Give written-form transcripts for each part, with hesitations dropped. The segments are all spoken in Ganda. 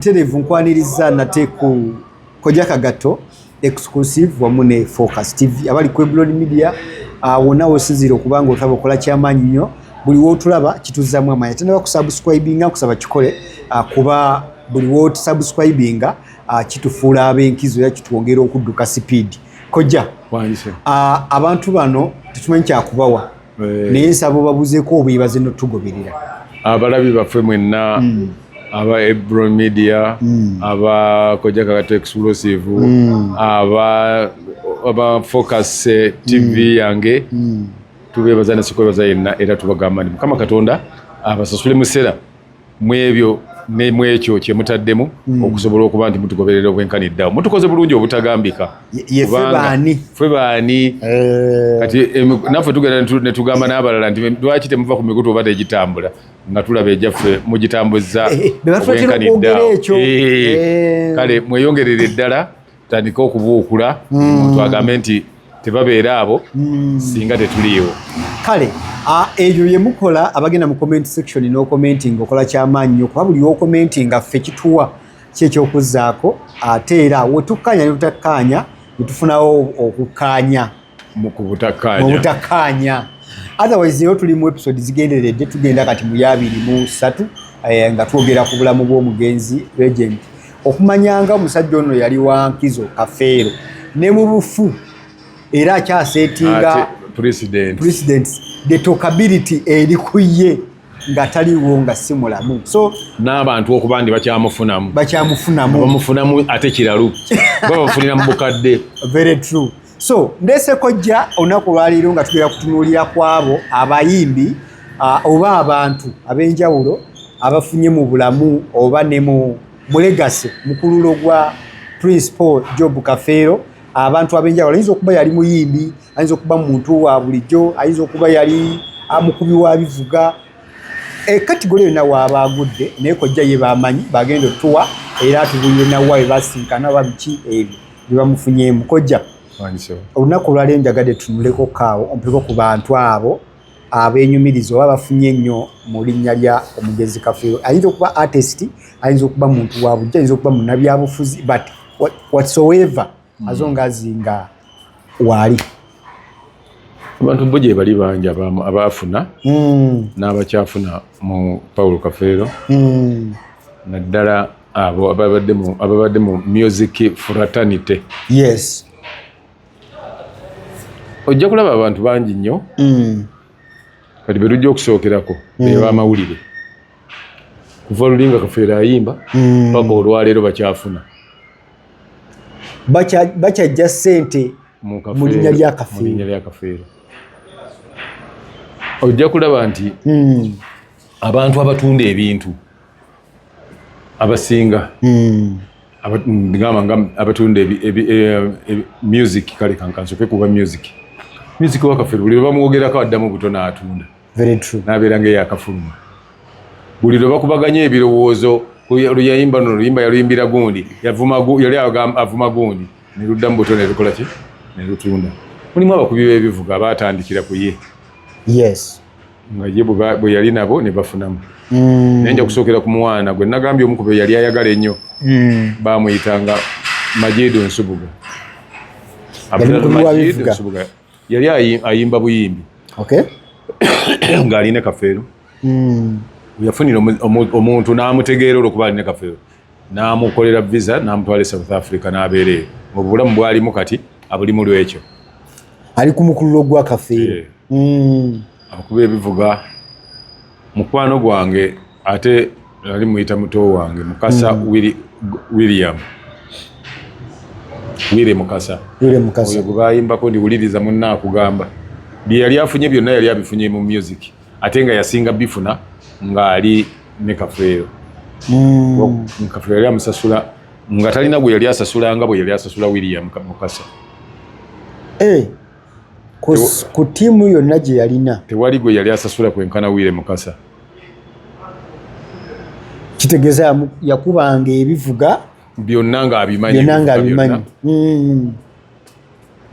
Televu nkwaniriza nate ku Kojja Kagato exclusive wamu ne Focus TV abali ku Blood Media wona wosizira okubanga otaba okola kyamaanyi nnyo buli wotulaba kituzzamu amanya tena bakusubscribinga kusaba kikole kuba buli wot subscribinga kitufuula abenkizo ya kituwongera okudduka speed Kojja abantu bano tutumanyi kyakubawa naye nsaba babuzeeko obwebaze notugoberera abalabi baffe mwenna aba Blood Media aba Kojja Kagato exclusive aba Focus TV yange tubebaza ne sikwebaza yenna era tubagamba ndi Mukama Katonda abasasule musera mwebyo ne mwekyo kye mutaddemu okusobola okuba nti mutugoberera obwenkaniddawo mutukoze bulungi obutagambika fwe baani kati naffe tugenda ne tugamba n'abalala nti lwaki temuva ku mikutu oba tegitambula nga tulaba ejjaffe mugitambuza obwenkaniddawo kale mweyongerere ddala tutandike okubuukula omuntu agambe nti tebabeera abo singa tetuliiwo kale eyo ye mukola abagenda mu comment section no commenting okola kyamaanyi okuba buli okomentinga ffe kituwa kyekyokuzaako ate era wetukkaanya ne tutakkaanya netufunawo okukkaanya mu butakkaanya otherwise yo tuli mu episode zigenderedde tugenda kati mu 23 nga twogera ku bulamu bw'omugenzi legend okumanyanga omusajja ono yali wa Nkizo Kafeero ne mu bufu era akyasetinga president the talkability eri kuye nga taliwo nga si mulamu so n'abantu okuba ndi bakyamufunamu bamufunamu ate kiralu babafunira mu bukadde very true so ndese Kojja olunaku lwaliiro nga tugera kutunuulira kwabo abayimbi oba abantu ab'enjawulo abafunye mu bulamu oba ne mu legacy mukululo gwa Principal Job Kafeero abantu abenjawulo ayinza okuba yali muyimbi ayinza okuba muntu wa bulijjo ayinza okuba yali amukubi wa bivuga kategori yonna waaba agudde naye Kojja ye bamanyi bagenda otuwa era tubulire nawa basinkana babiki ebyo byebamufunyeemu Kojja olunaku olwali njagadde tunuleko kaawo ompeko ku bantu abo abenyumiriza oba bafunye ennyo mu linnya lya omugezi Kafeero ayinza okuba artist ayinza okuba muntu wa bulijjo ayinza okuba munnabyabufuzi but whatsoever azonga azinga wali abantu bojje bali bangi abafuna n'abakyafuna mu Paulo Kafeero naddala abo ababadde mu music fraternity yes ojja kulaba abantu bangi nnyo kati betujja okusookerako eba amawulire kuva lulinga Kafeero ayimba paka olwaleero bakyafuna bakyajja ssente mu linnya lya Kafeero ojja kulaba nti abantu abatunda ebintu abasinga abatunda music kale kansoke kuba music wa Kafeero buli lwe bamwogerako addamu butono atunda n'abeera ng'eyakafuluma buli lwe bakubaganya ebirowoozo yayimba noluyimba yaluyimbira gundi yali avuma gundi neludda mu buto nelukola ki nelutunda mulimu abakubi b'ebivuga abatandikira ku ye yes nga ye bwe yali nabo ne bafunamu naye nja kusookera ku mwana gwe nagambye omu ku be yali ayagala ennyo bamuyitanga Majidu Nsubuga yali ayimba buyimbi ng'aline Kafeero yafunira omuntu n'amutegeera olwokuba alina Kafeero n'amukolera visa n'amutwala South Africa n'abeereyo mu bulamu bwalimu kati abulimu lwekyo ali ku mukululo gwa Kafeero akuba ebivuga mukwano gwange ate ali muyita muto wange Mukasa William Mukasa oyo gwe bayimbako ndiwuliriza munna akugamba bye yali afunye byonna yali abifunye mu music ate nga yasinga bifuna ng'ali ne Kafeero Kafeero yali amusasula nga talina gwe yali asasula nga bwe yali asasula William Mukasa ku tiimu yonna gye yalina tewali gwe yali asasula kwenkana William Mukasa kitegeeza yakubanga ebivuga byonna ng'abimanyi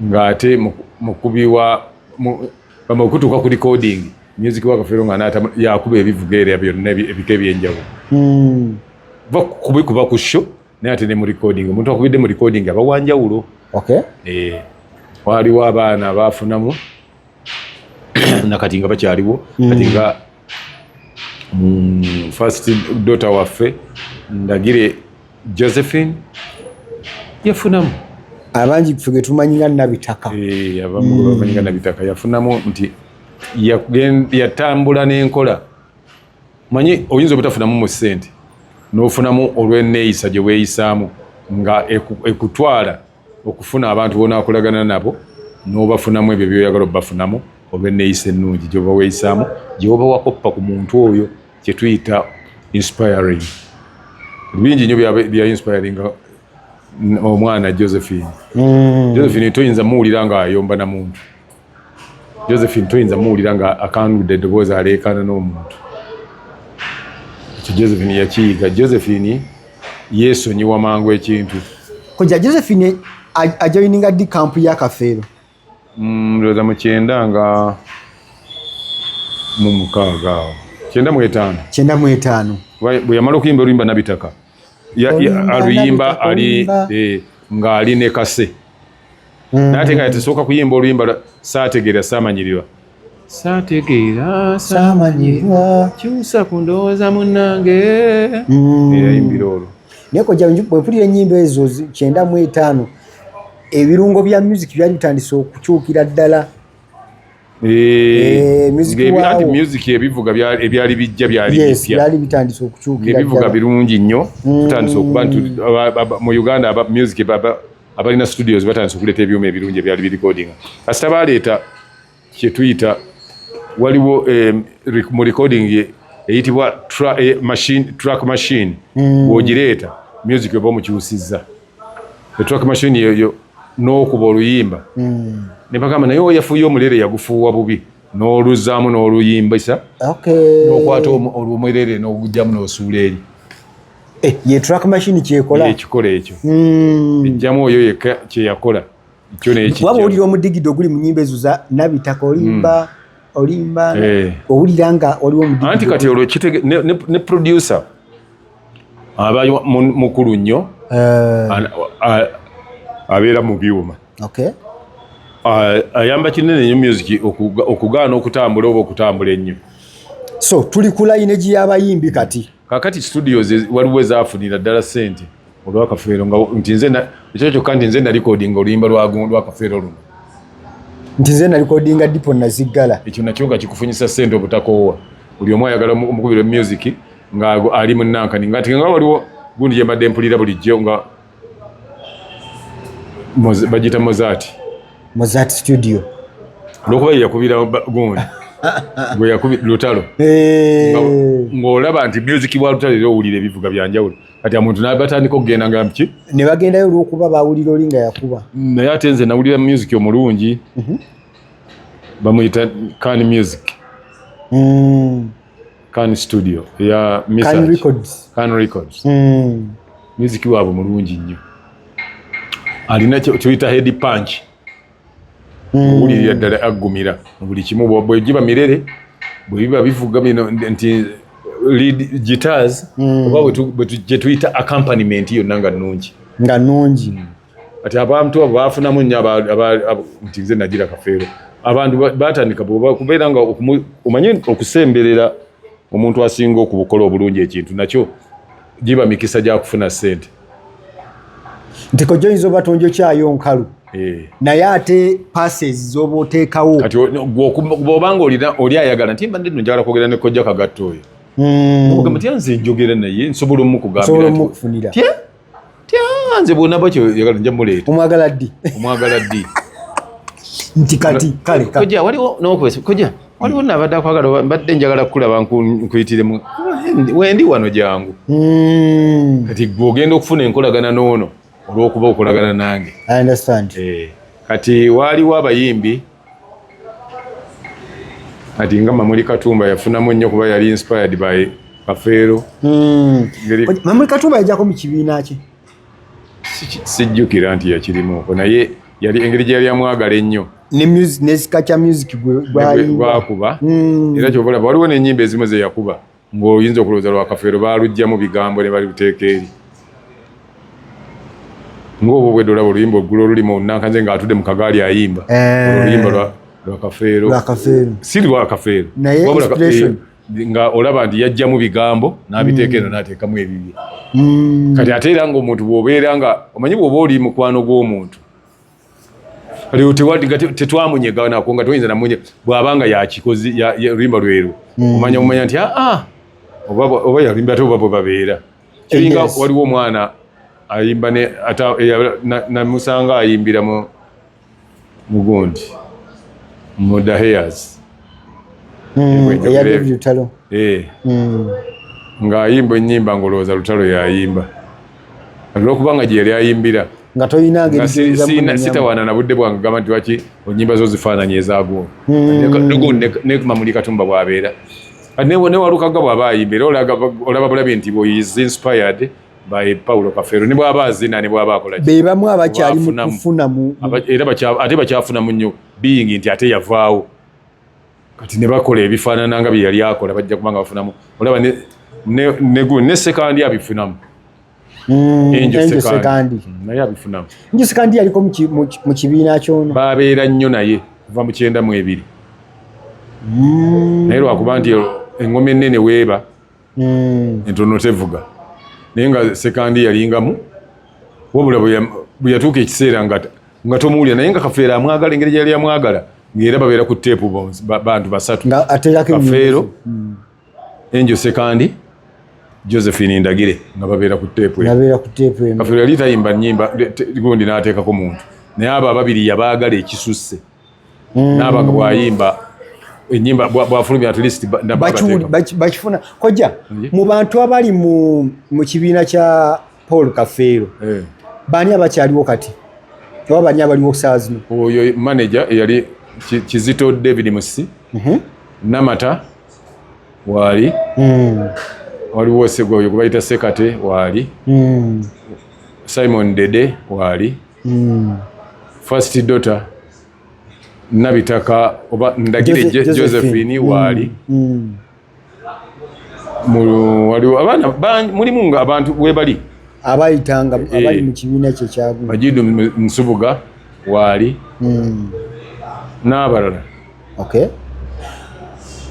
ng'ate mukubi wa okutuuka ku recording music wa Kafeero nga yakuba ebivuga era byonna ebika ebyenjawulo kubikuba ku show naye ate ne mu recording omuntu akubidde mu recording aba wanjawulo. Okay. Waliwo abaana baafunamu nakati nga bakyaliwo kati nga first daughter waffe Ndagire Josephine yafunamu abangi ffe tumanyi nga Nabitaka. Abamu bamanyi nga Nabitaka yafunamu nti yatambula n'enkola manyi oyinza obutafunamu mu ssente n'ofunamu olw'enneeyisa gye weeyisaamu nga ekutwala okufuna abantu bona akolagana nabo n'obafunamu ebyo byoyagala obbafunamu olw'enneeyisa ennungi gy'oba weeyisaamu gy'oba wakoppa ku muntu oyo kye tuyita inspiring. Bingi nnyo bya inspiring omwana Josephine. Josephine toyinza muwulira nga ayomba na muntu. Josephine toyinza muwulira nga akanudde eddoboozi aleekaana n'omuntu. Ekyo Josephine yakiyiga. Josephine yeesonyiwa mangu ekintu. Kojja Josephine ajoyininga ddi kampu ya Kafeero? Ndowooza mu 9 nga mu 6 awo. 95. Bwe yamala okuyimba oluyimba Nabitaka. Aluyimba ali ng'ali ne kase. Naate nga yatasooka kuyimba oluyimba saategeera saamanyirirwa. Saategeera saamanyirirwa kyusa ku ndowooza munnange. Yayimbira olwo. Naye kojja bwe mpulira ennyimba ezo 95 ebirungo bya music byali bitandise okukyukira ddala. Anti music ebivuga ebyali bijja byali bipya. Byali bitandise okukyukira. Ebivuga birungi nnyo. Tutandise okuba mu Uganda music abalina studios batandise okuleeta ebyuma ebirungi ebyali birecording. Kasita baleeta kye tuyita waliwo mu recording eyitibwa track machine. Bw'ogireeta music oba omukyusizza. Track machine eyo n'okuba oluyimba. Ne bagamba naye oyafuye omulere yagufuuwa bubi n'oluzaamu n'oluyimbisa. N'okwata omulere n'ogugyamu n'osuula eri. Ye track machine kyekola. Ekikola ekyo. Ejjamu oyo yekka kye yakola. Ekyo n'ekijja. Waba owulira omudigido oguli mu nnyimba ezo za Nabitaka olimba owulira nga waliwo omudigido. Anti kati olwo ne producer aba mukulu nnyo abeera mu byuma. Ayamba kinene nnyo music okugaana okutambula oba okutambula ennyo. So tuli ku line y'abayimbi kati. Kakati studios waliwo ezaafunira ddala ssente olwa Kafeero nga nti nze ekyo kyokka nti nze na recording oluyimba lwa Kafeero luno. Nti nze na recording Dipo Naziggala. Ekyo nakyo nga kikufunyisa ssente obutakoowa. Buli omu ayagala omukubiro music nga ali mu Nankani nga waliwo gundi gye mbadde mpulira bulijjo nga bagita Mozart studio. Olwokuba yakubira gundi gwe yakubira Lutalo. Ng'olaba nti music bwa Lutalo era owulira ebivuga bya njawulo. Kati omuntu n'abatandika okugenda nga mpiki. Ne bagendayo olw'okuba baawulira oli nga yakuba. Naye ate nze nawulira music omulungi. Bamuyita Can Music. Can Studio ya Misach. Can Records. Music waabwe mulungi nnyo. Alina tuyita head punch. Owulirira ddala aggumira buli kimu bwe giba mirere bwe biba bivuga bino nti lead guitars oba gye tuyita accompaniment yonna nga nnungi. Kati abantu abo baafunamu nnyo nti nze nagira Kafeero. Abantu batandika kubeera nga omanyi okusemberera omuntu asinga okubukola obulungi ekintu nakyo giba mikisa gya kufuna ssente. Nti kojja oyinza oba tonjokyayo nkalu. Naye ate passes z'oba oteekawo. Kati bw'obanga oli ayagala nti mbadde nno njagala kwogera ne kojja Kagatta oyo. Ogamba tya nze njogera naye nsobola omukugambira. Tya nze bw'onaba kyoyagala nja muleeta. Omwagala ddi. Nti kati kale. Kojja waliwo n'okwesa. Kojja waliwo nabadde akwagala mbadde njagala kukulaba nkuyitiremu. Wendi wano jangu. Kati gw'ogenda okufuna enkolagana n'ono. Olw'okuba okolagana nange. I understand. Kati waliwo abayimbi kati nga Mamuli Katumba yafunamu nnyo kuba yali inspired by Kafeero. Mamuli Katumba yajjako mu kibiina kye? Sijjukira nti yakirimu naye yali engeri gye yali amwagala ennyo. Ne sika kya music gwakuba. Era kyobalaba waliwo n'ennyimba ezimu ze yakuba ng'oyinza okulowooza lwa Kafeero baaluggyaamu bigambo ne baliteeka eri ng'obwo bwedde olaba oluyimba oggula olulima olunnankanze ng'atudde mu kagaali ayimba oluyimba lwa Kafeero si lwa Kafeero nga olaba nti yajjamu bigambo n'abiteeka eno n'ateekamu ebibye kati ate era ng'omuntu bw'obeera nga omanyi bw'oba oli mukwano gw'omuntu tetwamunyega nako nga toyinza namunye bw'abanga yakikozi oluyimba lweru omanya nti oba yalimba ate oba bwe babeera kiringa waliwo omwana ayimba namusanga ayimbira mu gundi mu The Hairs ng'ayimba ennyimba ng'olowooza Lutalo yayimba olw'okubanga gye yali ayimbira nga toyina sitawaana na budde bwange gamba nti waki ennyimba zo zifaananyi ezaagundi ne Mamuli Katumba bw'abeera ne Walukaga bw'aba ayimbira olaba bulabi nti is inspired by Paulo Kafeero ne bw'aba azina ne bw'aba akola be bamu abakyali mu kufunamu era ate bakyafunamu nnyo being nti ate yavaawo kati ne bakola ebifaanana nga bye yali akola bajja kubanga bafunamu olaba ne Sekandi abifunamu Enjo Sekandi naye abifunamu Enjo Sekandi yaliko mu kibiina kyono babeera nnyo naye kuva mu 92 naye lwakuba nti engoma ennene weeba entono tevuga naye nga Sekandi yalingamu wabula bwe yatuuka ekiseera nga tomuwulira naye nga Kafeero amwagala engeri gyali amwagala ng'era babeera ku teepu bantu basatu Kafeero Enjo Sekandi Josephine Ndagire nga babeera ku teepu Kafeero yali tayimba nnyimba gundi n'ateekako muntu naye abo ababiri yabaagala ekisusse n'aba nga bw'ayimba ennyimba bw'afulumya at least bakifuna kojja mu bantu abali mu kibiina kya Paul Kafeero baani abakyaliwo kati oba baani abaliwo saa zino oyo manager eyali Kizito David Musi Namata waali waliwo Segoyo gwe bayita Sekate waali Simon Dede waali first daughter Nabitaka oba Ndagire Josephine waali waliwo abaana mulimu nga abantu webali abayitanga abali mu kibiina kye kyagu Majidu Nsubuga waali n'abalala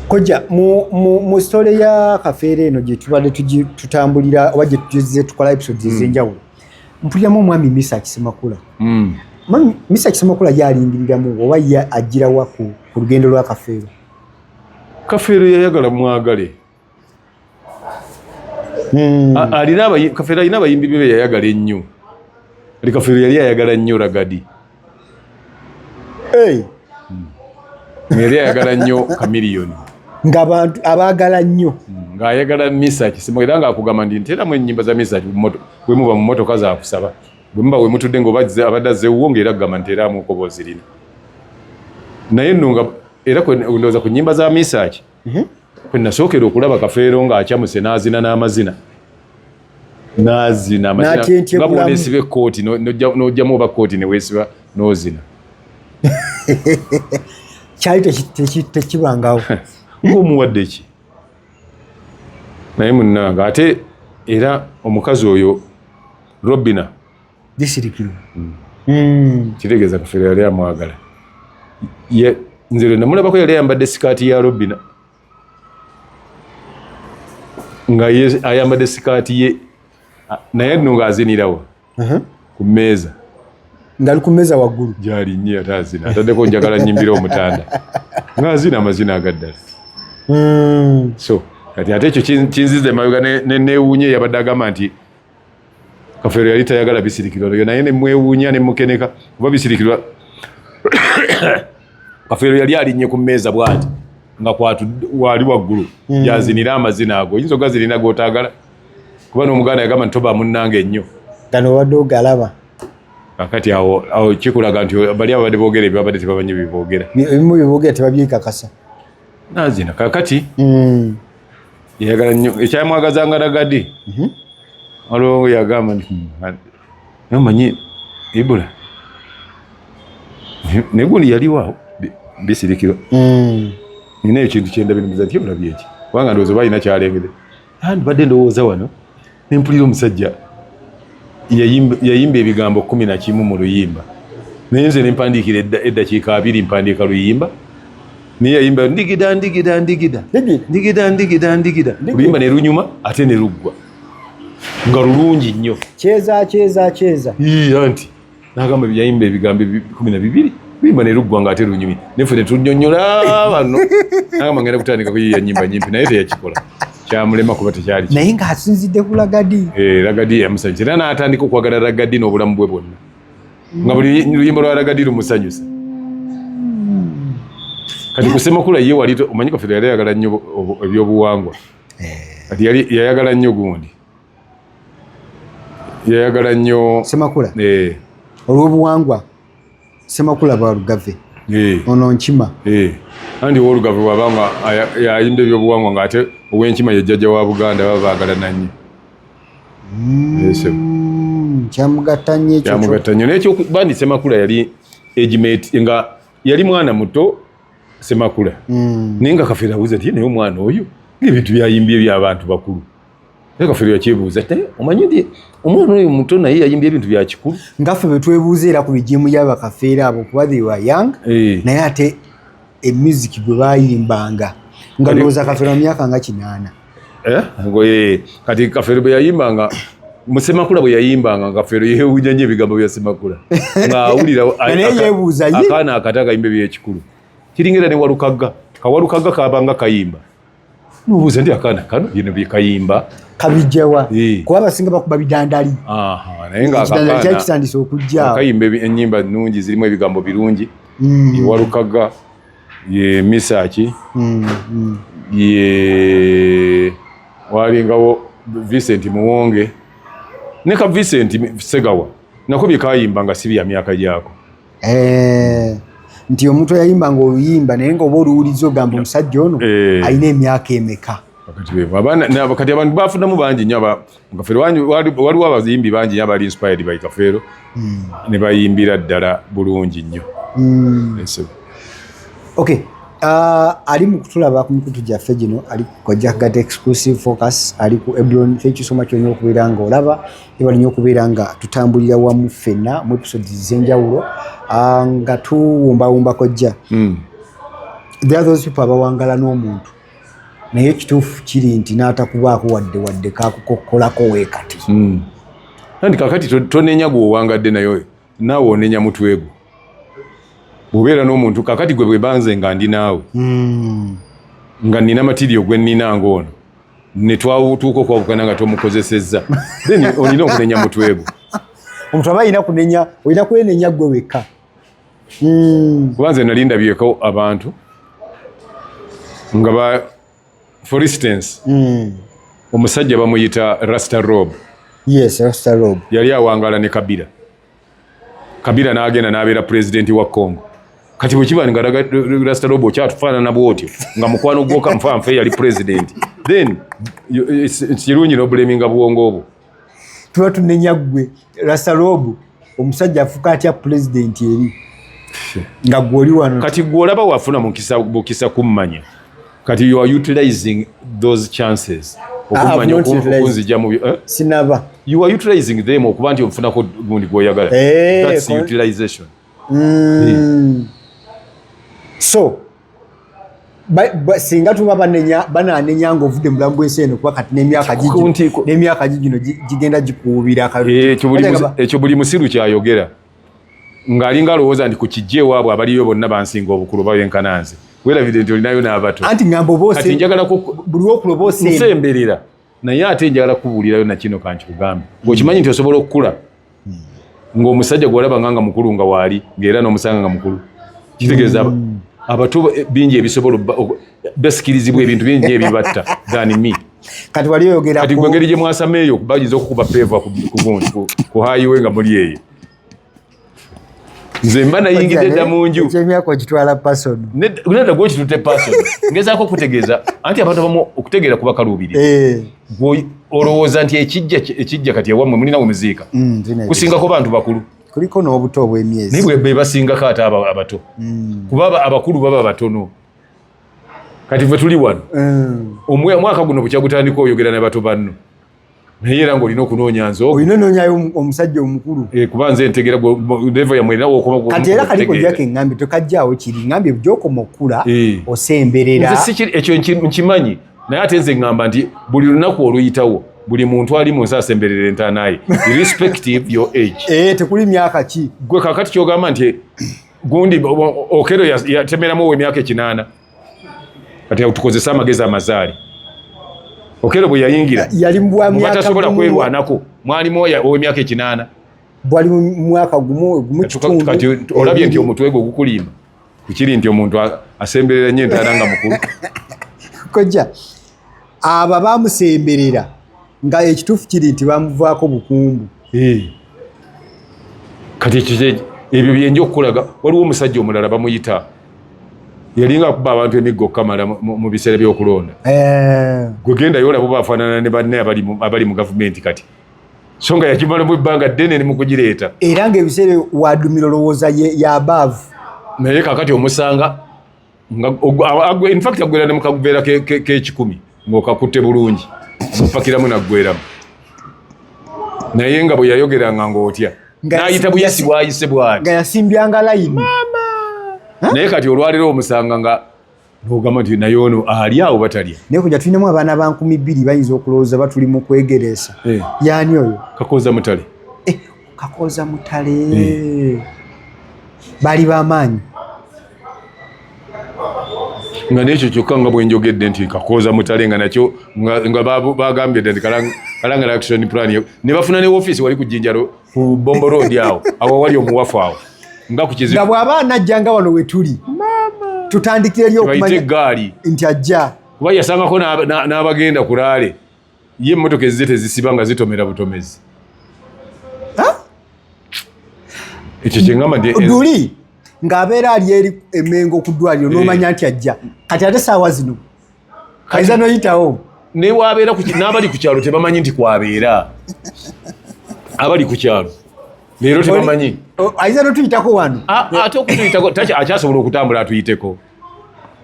kojja mu story ya Kafeero eno gye tubadde tutambulira oba gye tuzize tukola episodes ez'enjawulo mpuliramu omwami Misa Kisemakula Misa Kisemakula yalingiriramu oba ye agirawa ku lugendo lwa Kafeero yayagala mwagale Kafeero alina abayimbi be yayagala ennyo Kafeero yali ayagala nnyo Ragadi yali ayagala nnyo Chameleone ng'abantu abaagala nnyo ng'ayagala Misa Kisemakula era ng'akugamba nti nteramu ennyimba za Misa bwe muba mu mmotoka zaakusaba bwe muba we mutudde ng'obadde azzeewuwo ng'era agamba nti eraamu uko bozirina naye nno nga era ndowooza ku nnyimba za Misa kwe nasookera okulaba Kafeero ng'akyamuse n'azina n'amazina nga bw'oneesiba ekkooti n'ojjamu oba kkooti ne weesiba n'ozina kyali tekibangawo ng'omuwadde ki naye munnanga ate era omukazi oyo Robina disirikiro kitegeeza Kafeero yali amwagala nze lwe namulabako yali ayambadde sikaati ya Robina nga ayambadde sikaati ye naye nno ng'azinirawo ku mmeeza ngali ku mmeeza waggulu gyali nnyo ate azina ataddeko njagala nnyimbira omutanda ng'azina amazina agaddala so kati ate ekyo kinziza emabega neewuunya yabadde agamba nti Kafeero yali tayagala bisirikirwa naye nemwewuunya nemukeneka kuba bisirikirwa Kafeero yali alinnye ku mmeeza bw'ati nga wali waggulu yazinira amazina ago oyinza ogazirina g'otaagala kuba n'omuganda yagamba nti toba munnange ennyo gano obadde ogalaba kakati awo kikulaga nti bali abadde boogera ebyabadde tebamanyi biboogera ebimu byeboogera tebabyekakasa nazina kakati yagala nnyo ekyamwagazanga Ragadi waliwo yagamba nti nomanyi Ibula negundi yaliwo awo bisirikiro nina ekintu kyendabirimuza nti olabye eki kubanga ndowooza oba alina kyalengedde. Andi badde ndowooza wano ne mpulira omusajja yayimba ebigambo 11 mu luyimba naye nze ne mpandiikira eddakiika 2 mpandiika luyimba naye yayimba ndigida ndigida ndigida ndigida ndigida ndigida oluyimba ne lunyuma ate ne luggwa nga lulungi nnyo kyeza anti n'agamba yayimba ebigambo 12 luyimba ne luggwa nga ate lunyumi nefe ne tunnyonnyola bano n'agamba ngenda kutandika kuyiiya nnyimba nyimpi naye teyakikola kyamulema kuba tekyali naye ng'asinzidde ku Lagadi. Lagadi yamusanyusa era n'atandika okwagala Lagadi n'obulamu bwe bwonna nga buli luyimba lwa Lagadi lumusanyusa. Kati ku Ssemakula ye wali omanyi Kafeero yali ayagala nnyo ebyobuwangwa kati yayagala nnyo gundi yayagala nnyo Ssemakula olw'obuwangwa Ssemakula Balugave ono Nkima andi Wolugave wabanga yayimba ebyobuwangwa ng'ate ow'Enkima ye jjajja wa Buganda baba baagala nnyo kyamugatta nnyo n'ekyo bandi Ssemakula yali ejimate nga yali mwana muto Ssemakula naye nga Kafeero abuuza nti naye omwana oyo ng'ebintu byayimbye by'abantu bakulu naye Kafeero yakyebuuza ti omanyi nti omwana oyo muto naye yayimbye ebintu bya kikulu ngaffe bwe twebuuza era ku bijimu y'abakafeero abo kuba they were young naye ate emusic bwe bayimbanga nga ndowooza Kafeero mu myaka nga 8 kati Kafeero bwe yayimbanga mu Ssemakula bwe yayimbanga Kafeero yeewuunya nnyo ebigambo bya Ssemakula ng'awulira akaana akata akayimba ebyekikulu kiringera ne Walukagga Kawalukagga kabanga kayimba nubuuza ndi akaana kano bino bye kayimba kabijjawa kuba abasinga bakuba bidandali naye nga akaana kyakitandisa okujja kayimba ennyimba nnungi zirimu ebigambo birungi Walukagga ye Misaki ye walingawo Vincent Muwonge ne ka Vincent Segawa nako bye kayimba nga si bya myaka gyako nti omuntu yayimbanga oluyimba naye ng'oba oluwuliza ogamba omusajja ono alina emyaka emeka kati abantu bafunamu bangi nnyo Kafeero waliwo abayimbi bangi nnyo abali inspired by Kafeero ne bayimbira ddala bulungi nnyo. Okay, ali mu kutulaba ku mikutu gyaffe gino ali ku Kojjagata exclusive focus ali ku Ebron. Thank you so much nnyo okubeera nga olaba ebali nnyo okubeera nga tutambulira wamu ffenna mu episodes ez'enjawulo nga tuwumbawumba Kojja. There are those people abawangala n'omuntu naye ekituufu kiri nti n'atakubaako wadde kakukokkolako weekati andi kakati tonenya gweowangadde nayo naawe onenya mutwe gwo bw'obeera n'omuntu kakati gwe bwe banze nga ndi naawe nga nina matirio gwe nnina ng'ono ne twatuuka okwawukana nga tomukozesezza then olina okunenya mutwe gwo omuntu aba olina kwenenya gwe wekka kubanze nali ndabyeko abantu nga for instance omusajja bamuyita Rasta Rob. Yes, Rasta Rob yali awangala ne Kabila n'agenda n'abeera pulezidenti wa Congo. Kati bwe kiba nga Rasta Rob okyatufaanana bw'otyo nga mukwano gwoka nfanfe yali pulezidenti then kirungi n'obuleminga bwongo obwo tuba tunenya gwe Rasta Rob omusajja afuka atya pulezidenti eri nga gwoli wano kati gwolaba wafuna mukisa kummanya kati you are utilizing those chances okumanya okunzija mu sinaba you are utilizing them okuba nti ofunako gundi gwoyagala that's utilization so singa tuba bananenya nga ovudde mu bulamu bw'ensi eno kuba kati n'emyaka gigino gigenda gikuubira ekyo buli musiru kyayogera ng'alinga alowooza nti ku kijja ewaabwe abaliyo bonna bansinga obukulu babenkananze weerabidde nti olinayo n'abato anti ngamba kati njagalako buli wokuloba osemberera naye ate njagala kubuulirayo nakino kankikugambe ng'okimanyi nti osobola okukula ng'omusajja gw'olaba nga mukulu nga waali ng'era n'omusanga nga mukulu kitegeeza abato bingi ebisobola basikirizibwa ebintu bingi ebibatta than me kati wali oyogera kati gwe ngeri gye mwasama eyo bagiza okukuba peva ku hayiwe nga muli eyo nze mba nayingidde dda mu nju ekyemyaka okitwala pasono nedda gwekitutte pasono ngezaako okutegeeza anti abantu abamu okutegeera kuba kaluubiri olowooza nti ekijja kati ewammwe mulinawo muziika kusingako bantu bakulu kuliko n'obuto obw'emyezi naye be basingako ate abato kuba abakulu baba batono kati ve tuli wano omwaka guno bukyagutandika oyogera ne bato banno naye era ng'olina okunoonya nze olina noonyayo omusajja omukulu kuba nze ntegera levo yamwe era wokoma kati era kaliko gyako eŋŋambye tokajjaawo kiri ŋŋambye gy'okoma okula osemberera ekyo nkimanyi naye ate nze ŋŋamba nti buli lunaku oluyitawo buli muntu ali mu nsi asemberera entaanaye irrespective your age tekuli myaka ki gwe kakati kyogamba nti gundi Okero yatemeramu emyaka 8 kati tukozesa amagezi amazaali Okero bwe yayingira yali batasobola kwerwanako mwalimu ow'emyaka 8 bwali mu mwaka gumu kati olabye nti omutwe gwe gukulimba kukiri nti omuntu asemberera nnyo entaana nga mukulu kojja aba bamusemberera nga ekituufu kiri nti bamuvaako bukumbu kati ebyo byenja okukulaga waliwo omusajja omulala bamuyita yalinga akuba abantu emiggo okukamala mu biseera by'okulonda gwe gendayo olabo bafaanana ne banne abali mu gavumenti kati so nga yakimalamu ebbanga ddene ne mu kugireeta era ng'ebiseera wadumira olowooza yabaavu naye kakati omusanga infact agwera ne mu kaguveera k'ekikumi ng'okakutte bulungi amupakiramu naggweramu naye nga bwe yayogeranga ng'otya n'ayita buyisi bwayise bwati nga yasimbyanga layini naye kati olwaleero omusanga nga n'ogamba nti naye ono ali awo batalya naye kujja tulinamu abaana ba 2,000 bayinza okulowooza batuli mu kwegeresa yaani oyo Kakooza Mutale Kakooza Mutale bali bamaanyi nga n'ekyo kyokka nga bwe njogedde nti Kakooza Mutale nga nakyo nga bagambye nti Kalangala Action Plan ne bafuna ne ofiisi wali ku Jjinjalo ku Bombo Road awo wali omuwafu awo nga ku kizibu nga bw'aba anajjanga wano we tuli tutandikire eri okumanya eggaali nti ajja kuba yasangako n'abagenda ku Laale ye emmotoka ezizze tezisiba nga zitomera butomezi ekyo kyengamba duli ng'abeera ali eri Emmengo ku ddwaliro n'omanya nti ajja kati ate saawa zino kaiza noyitawo naye wabeera n'abali ku kyalo tebamanyi nti kwabeera abali ku kyalo leero tebamanyi aiza notuyitako wano ate okutuyitako akyasobola okutambula atuyiteko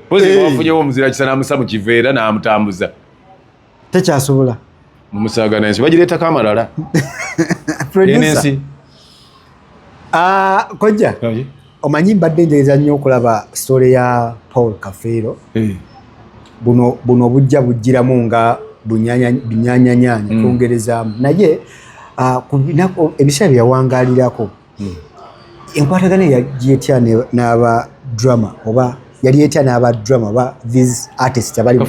pozi wafunyewo omuzira kisa n'amusa mu kiveera n'amutambuza tekyasobola mumusaaga n'ensi bagireetako amalala enensi kojja omanyi mbadde njereza nnyo okulaba story ya Paul Kafeero buno bujja bujjiramu nga bunyanyanyanya kwongerezaamu naye ebiseera byawangaalirako enkwatagana yagiye etya n'aba drama oba yali etya n'aba drama oba these artists abali mu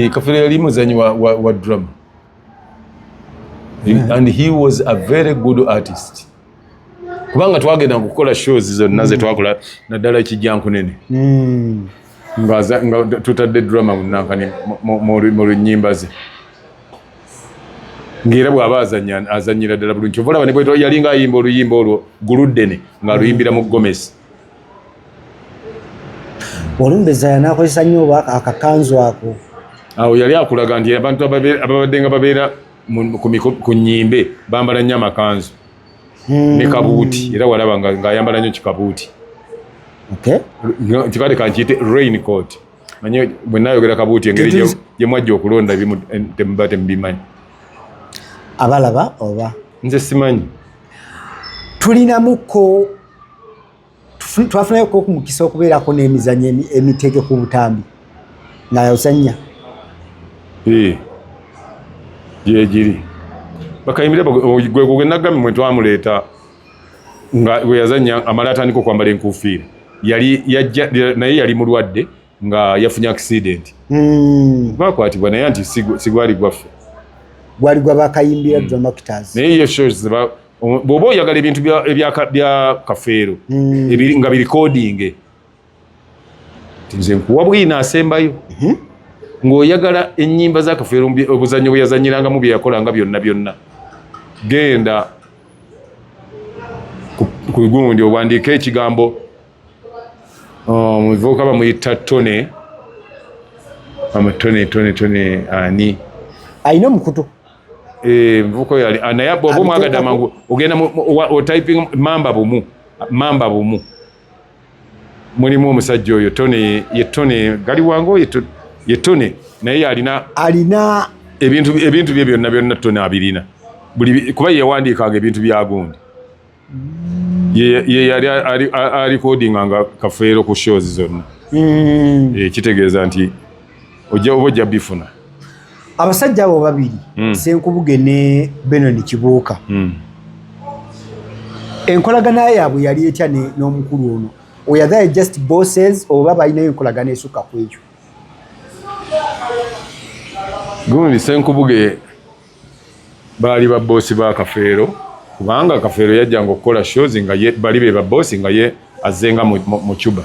Kafeero yali muzanyi wa drama and he was a very good artist kubanga twagenda okukola shows zonna ze twakola naddala ekijjankunene nga tutadde drama munankani mu lunyimba ze ng'era bw'aba azannyira ddala bulungi kyova olaba ne bwe yalinga ayimba oluyimba olwo guluddene ng'aluyimbira mu Gomesi olumbeza yanaakozesa nnyo oba akakanzu ako awo yali akulaga nti abantu ababadde nga babeera ku nnyimbe bambala nnyo amakanzu ne kabuuti era walaba ng'ayambala nnyo kikabuuti kikale kankiyite rain coat manye bwe naayogera kabuuti engeri gye mwajja okulonda ebimu temuba temubimanyi abalaba oba nze simanyi tulinamuko twafunayoko okumukisa okubeerako n'emizanyo emitege ku butambi ng'ayozannya gyegiri bakayimbira gwe nagambye mwe twamuleeta nga bwe yazannya amala atandika okwambala enkuufiira naye yali mulwadde nga yafunye accident bakwatibwa naye nti sigwali gwaffe gwali gwa bakayimbira drama actors naye iyo shows bw'oba oyagala ebintu bya Kafeero nga birecording nze nkuwa bwina asembayo ng'oyagala ennyimba za Kafeero obuzannyo bwe yazanyirangamu bye yakolanga byonna genda ku gundi owandiika ekigambo muvubuka bamuyita Tone ani ayina omukutu muvubuka oyo naye bw'oba omwagadde amangu ogenda otyping mamba bumu mulimu omusajja oyo Tone gali wange oyo ye ttone naye alina ebintu bye byonna ttone abirina kuba yewandiikanga ebintu bya gundi ye yali alikodinganga Kafeero ku shows zonna kitegeeza nti ojja bifuna abasajja abo babiri Senkubuge ne Benon Kibuuka enkolagana yaabwe yali etya n'omukulu ono were they just bosses oba balinayo enkolagana esukka ku ekyo gundi Senkubuge baali baboosi ba Kafeero kubanga Kafeero yajjanga okukola shows nga bali be baboosi nga ye azenga mu Cuba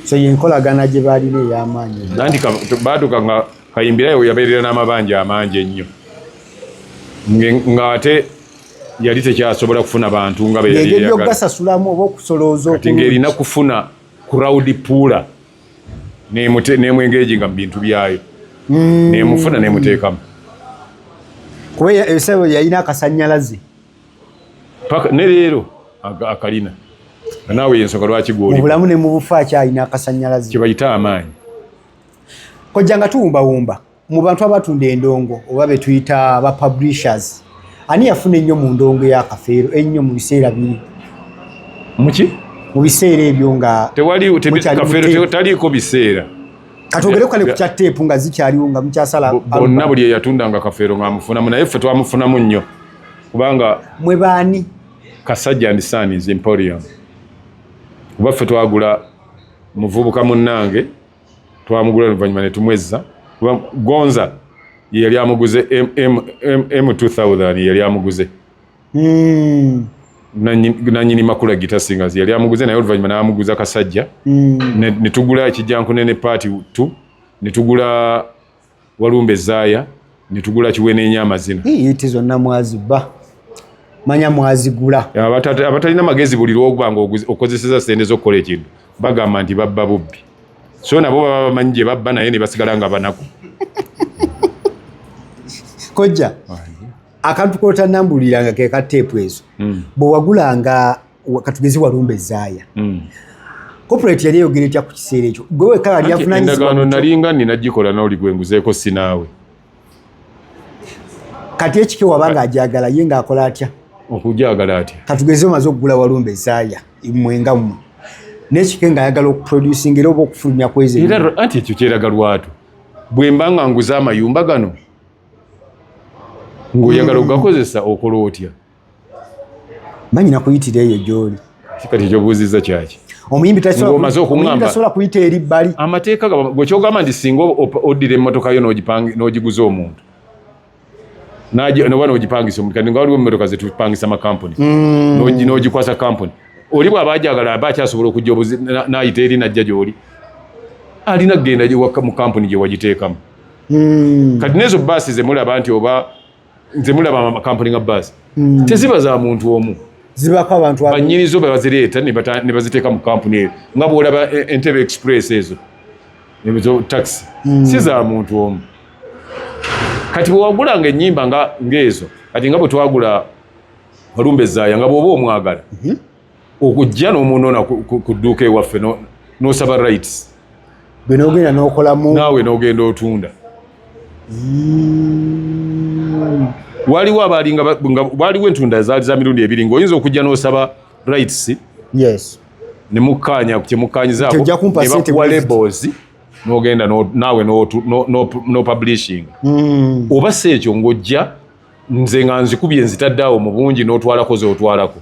so yenkolagana gye baalina ey'amaanyi nanti baatuka nga Kayimbirayo yabeerera n'amabanja amangi ennyo ng'ate yali tekyasobola kufuna bantu nga engeri y'okugasasulamu oba okusolooza kati ng'erina kufuna crowd puula n'emwengeejinga mu bintu byayo n'emufuna n'emuteekamu kuba ebisebo yalina akasannyalaze ne leero akalina naawe yensonga lwaki gwoli mu bulamu ne mu bufu akyalina akasannyalaze kye bayita amaanyi kojja nga tuwumbawumba mu bantu abatunda endongo oba be tuyita ba publishers ani yafuna ennyo mu ndongo ya Kafeero ennyo mu biseera biri muki mu biseera ebyo nga Kafeero taliiko biseera katogere kale ku kya teepu nga zikyaliwo nga mukyasala bonna buli eyatundanga Kafeero ng'amufunamu naye ffe twamufunamu nnyo kubanga mwe baani Kasajja and Sons Emporium kuba ffe twagula muvubuka munnange twamugula oluvannyuma ne tumwezza Gonza yali amuguze M2000 yali amuguze nanyini Makula Guitar Singers yali amuguze naye oluvannyuma n'amuguza Kasajja ne tugula Ekijjankunene Party 2 ne tugula Walumbe Zaaya ne tugula Kiwenenya Amazina iti zonna mwaziba manya mwazigula abatalina magezi buli lwokubanga okozeseza sente z'okukola ekintu bagamba nti babba bubbi so nabo baba bamanyi gye babba naye ne basigala nga banaku kojja akantu kootannambuliranga ke ka teepu ezo bwe wagulanga katugezi Walumbe Zaaya corporate yali eyogera etya ku kiseera ekyo gwe wekka yali avunaanyizibwa endagaano nalinga ninagikola n'oli gwenguzeeko sinaawe kati ekike wabanga ajagala ye ng'akola atya okujagala atya katugezi omaze okugula Walumbe Zaaya mwenga mmwe n'ekike ng'ayagala okuproducing era oba okufulumya kwezi era anti ekyo kyeraga lwatu bwe mba nga nguza amayumba gano ng'oyagala okugakozesa okola otya manyina kuyitira eyo gy'oli kati ekyobuuzizza kyaki omuyimbi tasobola kuyita eri bbali amateeka gwe kyogamba nti singa oddira emmotoka yo n'ogiguza omuntu noba n'ogipangisa omuntu kati nga waliwo emmotoka zetupangisa makampuni n'ogikwasa kampuni oli bw'aba ajagala aba akyasobola okujja n'ayita eri najja gy'oli alina kugenda mu kampuni gye wagiteekamu kati n'ezo baasi zemulaba nti oba zemulaba amakampuni nga baasi teziba za muntu omu zibako abantu bannyinizo bazireeta ne baziteeka mu kampuni eyo nga bw'olaba Entebbe Express ezo taxi si za muntu omu kati bwe wagulanga ennyimba ng'ezo kati nga bwe twagula Walumbe Zaaya nga bw'oba omwagala okujja n'omunoona ku dduuka ewaffe n'osaba rights gwe n'ogenda n'okolamu naawe n'ogenda otunda waliwo waliwo entunda zaali za mirundi ebiri ng'oyinza okujja n'osaba rights ne mukkaanya kyemukkaanyizaako ne bakuwa labels n'ogenda naawe no publishing oba si ekyo ng'ojja nze nga nzikubye nzitadde awo mu bungi n'otwalako z'otwalako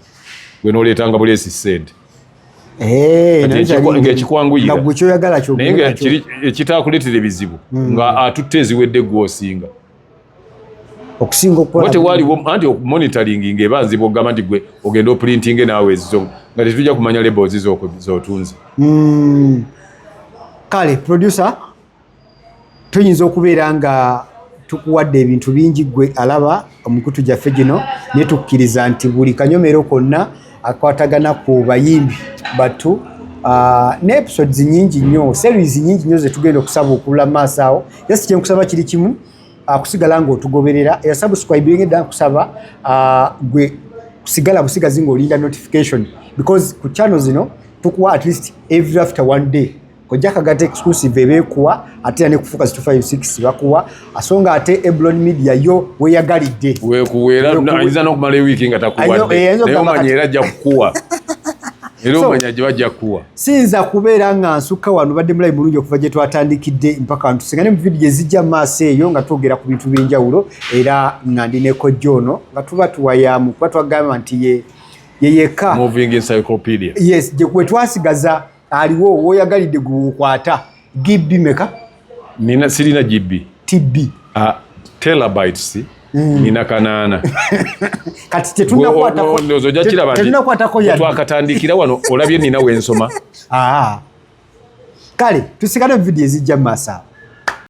gwe n'oleetanga buleesi ssente ng'ekikwanguyira naye nga ekitaakuleetera ebizibu nga atutte eziwedde gw'osinga okusinga okukola tewaliwo anti monitoring ng'eba nzibu okugamba nti gwe ogenda oprintinge naawe ezizo nga tetujja kumanya labels z'otunze kale producer tuyinza okubeera nga tukuwadde ebintu bingi gwe alaba omikutu gyaffe gino naye tukkiriza nti buli kanyomero konna akwatagana ku bayimbi battu ne episodes nyingi nnyo series nyingi nnyo zetugenda okusaba okulula maaso awo yasi kyenkusaba kiri kimu kusigala ng'otugoberera era subscribing edda kusaba gwe kusigala busigazi ng'olinda notification because ku channel zino tukuwa at least every after one day kojja kagata exclusive ebeekuwa ate ne kufuuka 256 bakuwa asonga ate Eblon Media yo weyagalidde weekuweera ayinza n'okumala ewiiki nga takuwadde naye omanya era ajja kukuwa era omanya gye bajja kukuwa siyinza kubeera nga nsukka wano badde mulayi mulungi okuva gye twatandikidde mpaka wano tusigane mu vidiyo ezijja mu maaso eyo nga twogera ku bintu by'enjawulo era nga ndi ne kojja ono nga tuba tuwayamu kuba twagamba nti yeyeka moving encyclopedia yes gwe twasigaza aliwo woyagalidde gukwata GB meka sirina GB TB terabytes nina kanaana kati tetunakwatako twakatandikira wano olabye nina wensoma kale tusigane mu vidiyo ezijja mu maaso